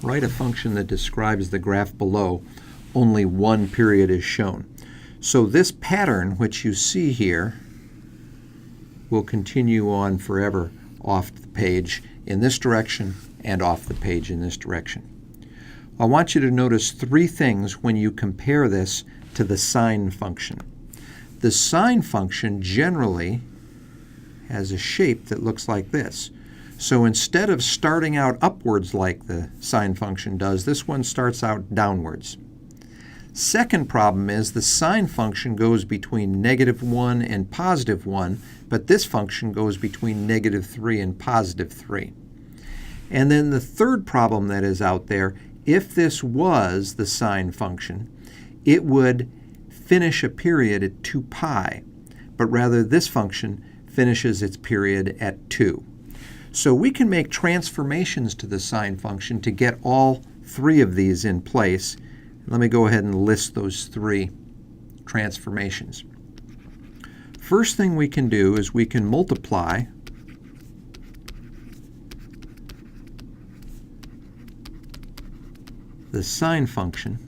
Write a function that describes the graph below. Only one period is shown. So this pattern, which you see here, will continue on forever off the page in this direction and off the page in this direction. I want you to notice three things when you compare this to the sine function. The sine function generally has a shape that looks like this. So instead of starting out upwards like the sine function does, this one starts out downwards. Second problem is the sine function goes between -1 and +1, but this function goes between -3 and +3. And then the third problem that is out there, if this was the sine function, it would finish a period at 2 pi, but rather this function finishes its period at 2. So we can make transformations to the sine function to get all three of these in place. Let me go ahead and list those three transformations. First thing we can do is we can multiply the sine function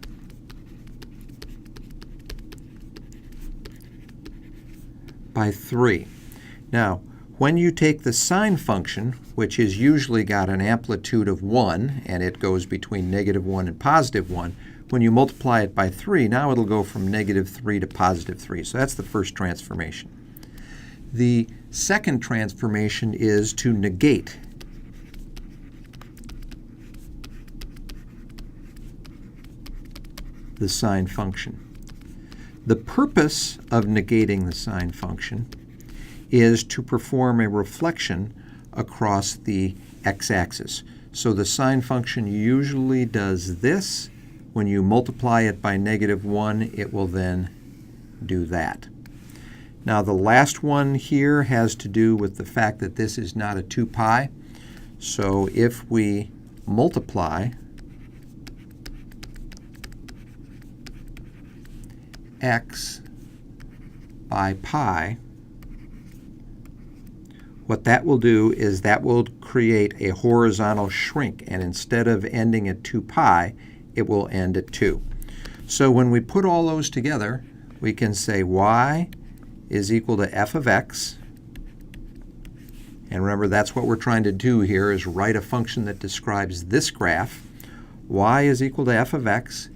by 3. Now, when you take the sine function, which has usually got an amplitude of 1, and it goes between -1 and +1, when you multiply it by 3, now it'll go from -3 to +3. So that's the first transformation. The second transformation is to negate the sine function. The purpose of negating the sine function is to perform a reflection across the x-axis. So the sine function usually does this. When you multiply it by -1, it will then do that. Now the last one here has to do with the fact that this is not a 2 pi. So if we multiply x by pi, what that will do is that will create a horizontal shrink, and instead of ending at 2 pi, it will end at 2. So when we put all those together, we can say y is equal to f of x. And remember, that's what we're trying to do here, is write a function that describes this graph. Y is equal to f of x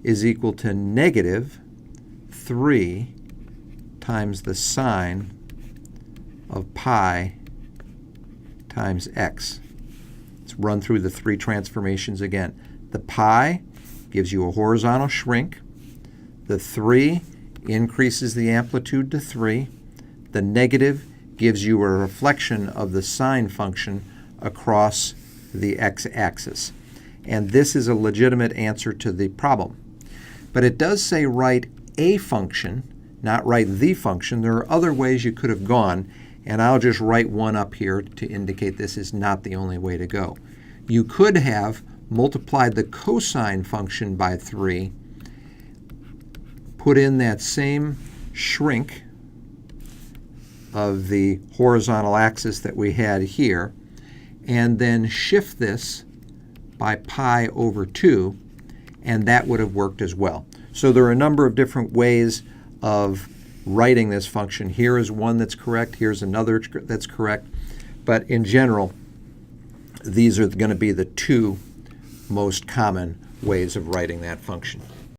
is equal to -3 times the sine of pi times x. Let's run through the three transformations again. The pi gives you a horizontal shrink. The 3 increases the amplitude to 3. The negative gives you a reflection of the sine function across the x-axis. And this is a legitimate answer to the problem. But it does say write a function, not write the function. There are other ways you could have gone, and I'll just write one up here to indicate this is not the only way to go. You could have multiplied the cosine function by 3, put in that same shrink of the horizontal axis that we had here, and then shift this by pi over 2, and that would have worked as well. So there are a number of different ways of writing this function. Here is one that's correct, here's another that's correct, but in general, these are going to be the two most common ways of writing that function.